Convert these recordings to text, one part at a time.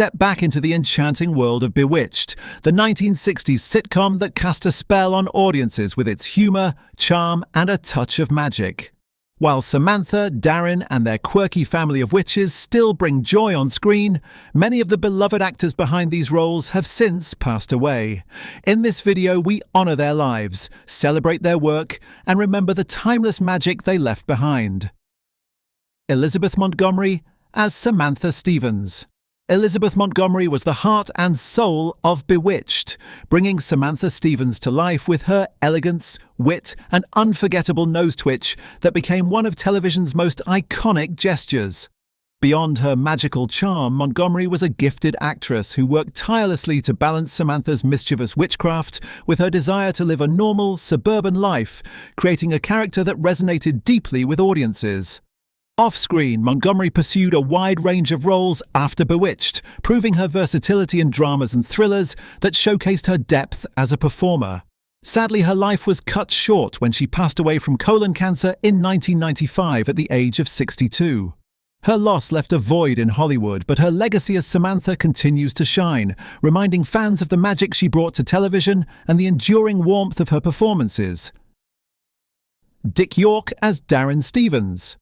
step back into the enchanting world of Bewitched, the 1960s sitcom that cast a spell on audiences with its humor, charm, and a touch of magic. While Samantha, Darren, and their quirky family of witches still bring joy on screen, many of the beloved actors behind these roles have since passed away. In this video, we honor their lives, celebrate their work, and remember the timeless magic they left behind. Elizabeth Montgomery as Samantha Stevens. Elizabeth Montgomery was the heart and soul of Bewitched, bringing Samantha Stevens to life with her elegance, wit, and unforgettable nose twitch that became one of television's most iconic gestures. Beyond her magical charm, Montgomery was a gifted actress who worked tirelessly to balance Samantha's mischievous witchcraft with her desire to live a normal, suburban life, creating a character that resonated deeply with audiences. Off-screen, Montgomery pursued a wide range of roles after Bewitched, proving her versatility in dramas and thrillers that showcased her depth as a performer. Sadly, her life was cut short when she passed away from colon cancer in 1995 at the age of 62. Her loss left a void in Hollywood, but her legacy as Samantha continues to shine, reminding fans of the magic she brought to television and the enduring warmth of her performances. Dick York as Darren Stevens.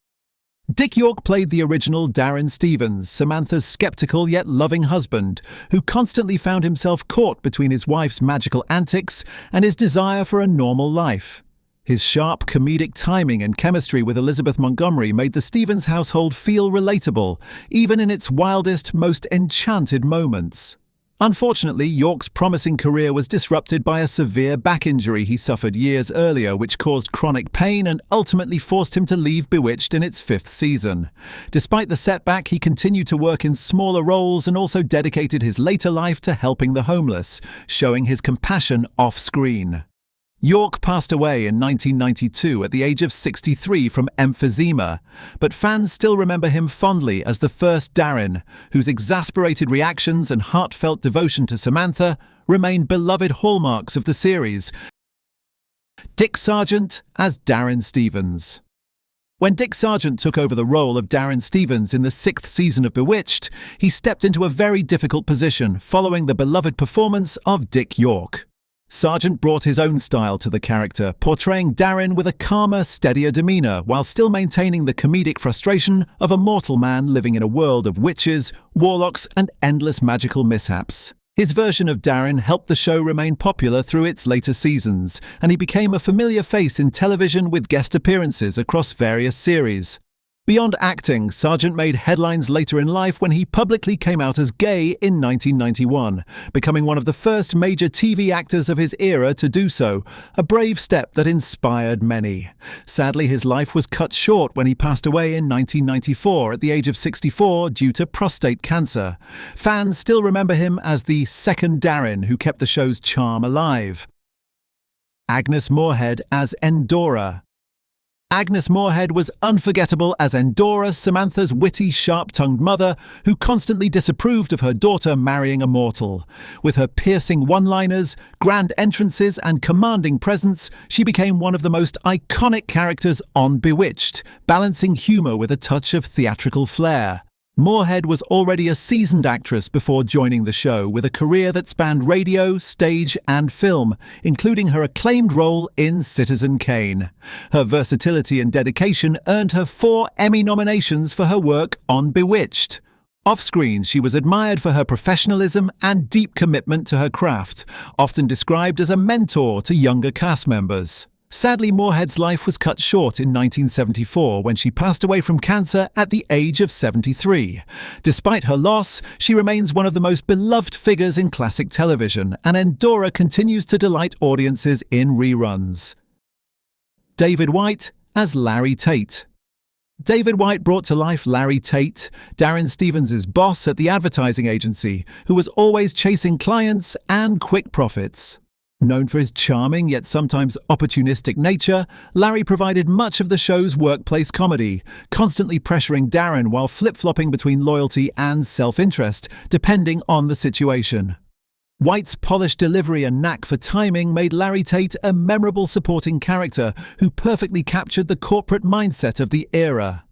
Dick York played the original Darren Stevens, Samantha's skeptical yet loving husband, who constantly found himself caught between his wife's magical antics and his desire for a normal life. His sharp comedic timing and chemistry with Elizabeth Montgomery made the Stevens household feel relatable, even in its wildest, most enchanted moments. Unfortunately, York's promising career was disrupted by a severe back injury he suffered years earlier, which caused chronic pain and ultimately forced him to leave Bewitched in its 5th season. Despite the setback, he continued to work in smaller roles and also dedicated his later life to helping the homeless, showing his compassion off-screen. York passed away in 1992 at the age of 63 from emphysema, but fans still remember him fondly as the first Darren, whose exasperated reactions and heartfelt devotion to Samantha remain beloved hallmarks of the series. Dick Sargent as Darren Stevens. When Dick Sargent took over the role of Darren Stevens in the 6th season of Bewitched, he stepped into a very difficult position following the beloved performance of Dick York. Sargent brought his own style to the character, portraying Darren with a calmer, steadier demeanor while still maintaining the comedic frustration of a mortal man living in a world of witches, warlocks, and endless magical mishaps. His version of Darren helped the show remain popular through its later seasons, and he became a familiar face in television with guest appearances across various series. Beyond acting, Sargent made headlines later in life when he publicly came out as gay in 1991, becoming one of the first major TV actors of his era to do so, a brave step that inspired many. Sadly, his life was cut short when he passed away in 1994 at the age of 64 due to prostate cancer. Fans still remember him as the second Darren who kept the show's charm alive. Agnes Moorehead as Endora. Agnes Moorehead was unforgettable as Endora, Samantha's witty, sharp-tongued mother, who constantly disapproved of her daughter marrying a mortal. With her piercing one-liners, grand entrances, and commanding presence, she became one of the most iconic characters on Bewitched, balancing humor with a touch of theatrical flair. Moorehead was already a seasoned actress before joining the show, with a career that spanned radio, stage, and film, including her acclaimed role in Citizen Kane. Her versatility and dedication earned her 4 Emmy nominations for her work on Bewitched. Off-screen, she was admired for her professionalism and deep commitment to her craft, often described as a mentor to younger cast members. Sadly, Moorehead's life was cut short in 1974 when she passed away from cancer at the age of 73. Despite her loss, she remains one of the most beloved figures in classic television, and Endora continues to delight audiences in reruns. David White as Larry Tate. David White brought to life Larry Tate, Darren Stevens' boss at the advertising agency, who was always chasing clients and quick profits. Known for his charming yet sometimes opportunistic nature, Larry provided much of the show's workplace comedy, constantly pressuring Darren while flip-flopping between loyalty and self-interest, depending on the situation. White's polished delivery and knack for timing made Larry Tate a memorable supporting character who perfectly captured the corporate mindset of the era.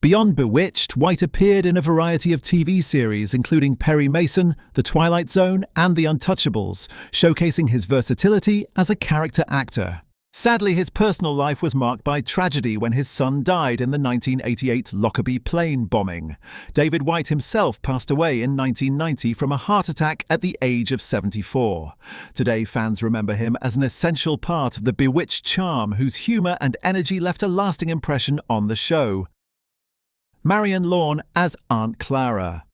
Beyond Bewitched, White appeared in a variety of TV series including Perry Mason, The Twilight Zone, and The Untouchables, showcasing his versatility as a character actor. Sadly, his personal life was marked by tragedy when his son died in the 1988 Lockerbie plane bombing. David White himself passed away in 1990 from a heart attack at the age of 74. Today, fans remember him as an essential part of the Bewitched charm, whose humour and energy left a lasting impression on the show. Marion Lorne as Aunt Clara.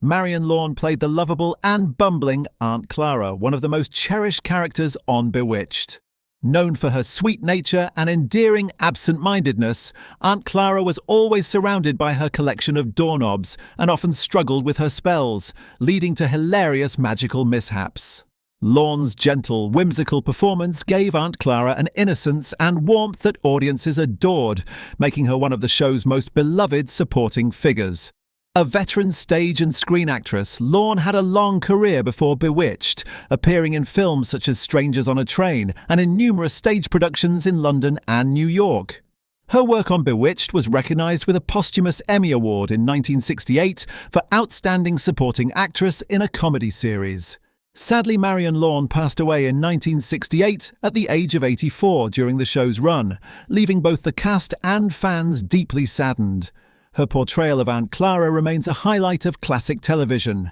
Marion Lorne played the lovable and bumbling Aunt Clara, one of the most cherished characters on Bewitched. Known for her sweet nature and endearing absent-mindedness, Aunt Clara was always surrounded by her collection of doorknobs and often struggled with her spells, leading to hilarious magical mishaps. Lorne's gentle, whimsical performance gave Aunt Clara an innocence and warmth that audiences adored, making her one of the show's most beloved supporting figures. A veteran stage and screen actress, Lorne had a long career before Bewitched, appearing in films such as Strangers on a Train and in numerous stage productions in London and New York. Her work on Bewitched was recognised with a posthumous Emmy Award in 1968 for Outstanding Supporting Actress in a Comedy Series. Sadly, Marion Lorne passed away in 1968 at the age of 84 during the show's run, leaving both the cast and fans deeply saddened. Her portrayal of Aunt Clara remains a highlight of classic television.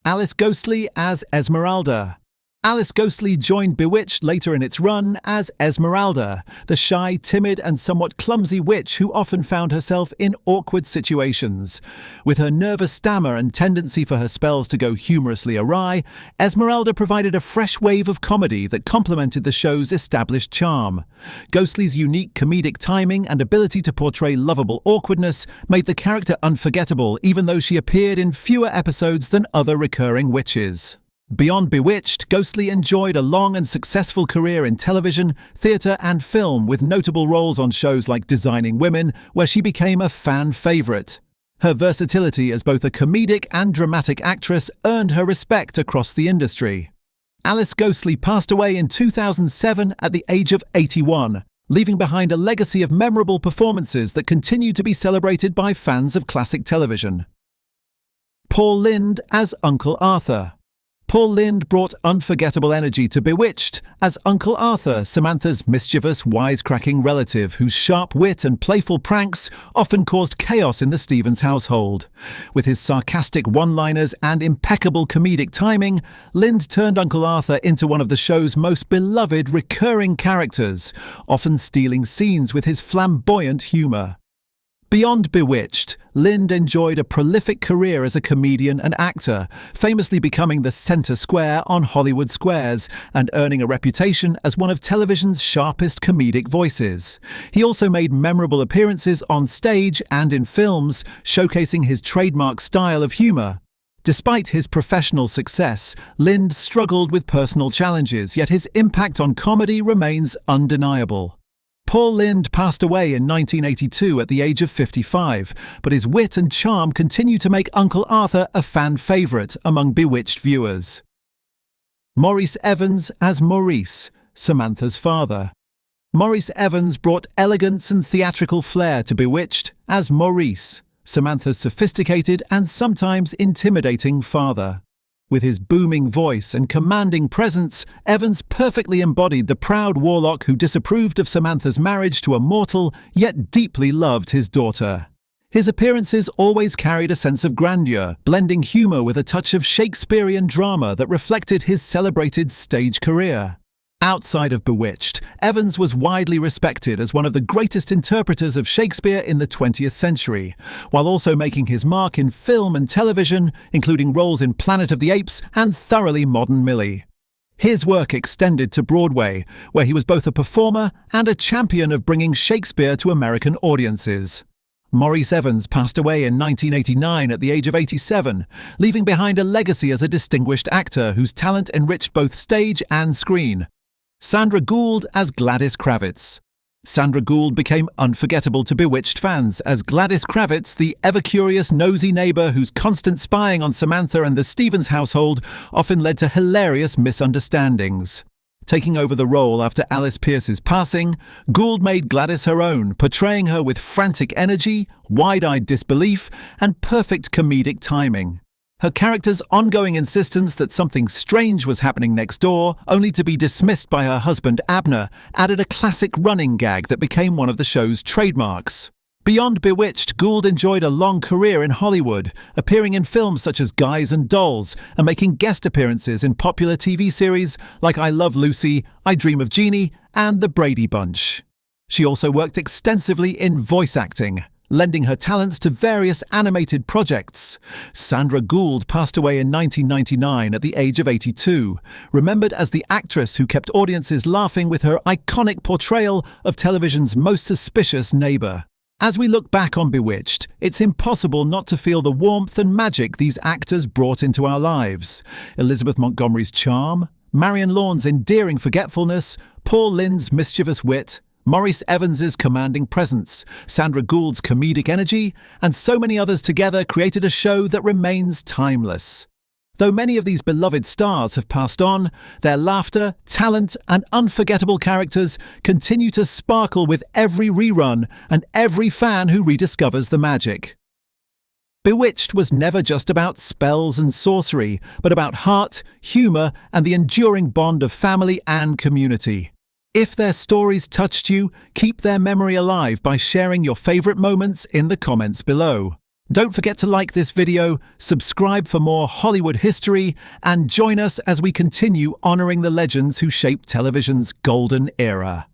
Alice Ghostley as Esmeralda. Alice Ghostley joined Bewitched later in its run as Esmeralda, the shy, timid and somewhat clumsy witch who often found herself in awkward situations. With her nervous stammer and tendency for her spells to go humorously awry, Esmeralda provided a fresh wave of comedy that complemented the show's established charm. Ghostley's unique comedic timing and ability to portray lovable awkwardness made the character unforgettable, even though she appeared in fewer episodes than other recurring witches. Beyond Bewitched, Ghostley enjoyed a long and successful career in television, theatre and film, with notable roles on shows like Designing Women, where she became a fan favourite. Her versatility as both a comedic and dramatic actress earned her respect across the industry. Alice Ghostley passed away in 2007 at the age of 81, leaving behind a legacy of memorable performances that continue to be celebrated by fans of classic television. Paul Lynde as Uncle Arthur. Paul Lynde brought unforgettable energy to Bewitched as Uncle Arthur, Samantha's mischievous, wisecracking relative whose sharp wit and playful pranks often caused chaos in the Stevens household. With his sarcastic one-liners and impeccable comedic timing, Lynde turned Uncle Arthur into one of the show's most beloved recurring characters, often stealing scenes with his flamboyant humour. Beyond Bewitched, Lynde enjoyed a prolific career as a comedian and actor, famously becoming the centre square on Hollywood squares and earning a reputation as one of television's sharpest comedic voices. He also made memorable appearances on stage and in films, showcasing his trademark style of humour. Despite his professional success, Lynde struggled with personal challenges, yet his impact on comedy remains undeniable. Paul Lynde passed away in 1982 at the age of 55, but his wit and charm continue to make Uncle Arthur a fan favourite among Bewitched viewers. Maurice Evans as Maurice, Samantha's father. Maurice Evans brought elegance and theatrical flair to Bewitched as Maurice, Samantha's sophisticated and sometimes intimidating father. With his booming voice and commanding presence, Evans perfectly embodied the proud warlock who disapproved of Samantha's marriage to a mortal, yet deeply loved his daughter. His appearances always carried a sense of grandeur, blending humour with a touch of Shakespearean drama that reflected his celebrated stage career. Outside of Bewitched, Evans was widely respected as one of the greatest interpreters of Shakespeare in the 20th century, while also making his mark in film and television, including roles in Planet of the Apes and Thoroughly Modern Millie. His work extended to Broadway, where he was both a performer and a champion of bringing Shakespeare to American audiences. Maurice Evans passed away in 1989 at the age of 87, leaving behind a legacy as a distinguished actor whose talent enriched both stage and screen. Sandra Gould as Gladys Kravitz. Sandra Gould became unforgettable to Bewitched fans as Gladys Kravitz, the ever-curious, nosy neighbour whose constant spying on Samantha and the Stevens household often led to hilarious misunderstandings. Taking over the role after Alice Pierce's passing, Gould made Gladys her own, portraying her with frantic energy, wide-eyed disbelief, and perfect comedic timing. Her character's ongoing insistence that something strange was happening next door, only to be dismissed by her husband Abner, added a classic running gag that became one of the show's trademarks. Beyond Bewitched, Gould enjoyed a long career in Hollywood, appearing in films such as Guys and Dolls and making guest appearances in popular TV series like I Love Lucy, I Dream of Jeannie, and The Brady Bunch. She also worked extensively in voice acting, lending her talents to various animated projects. Sandra Gould passed away in 1999 at the age of 82, remembered as the actress who kept audiences laughing with her iconic portrayal of television's most suspicious neighbor. As we look back on Bewitched, it's impossible not to feel the warmth and magic these actors brought into our lives. Elizabeth Montgomery's charm, Marion Lawn's endearing forgetfulness, Paul Lynde's mischievous wit, Maurice Evans's commanding presence, Sandra Gould's comedic energy, and so many others together created a show that remains timeless. Though many of these beloved stars have passed on, their laughter, talent, and unforgettable characters continue to sparkle with every rerun and every fan who rediscovers the magic. Bewitched was never just about spells and sorcery, but about heart, humour, and the enduring bond of family and community. If their stories touched you, keep their memory alive by sharing your favourite moments in the comments below. Don't forget to like this video, subscribe for more Hollywood history, and join us as we continue honouring the legends who shaped television's golden era.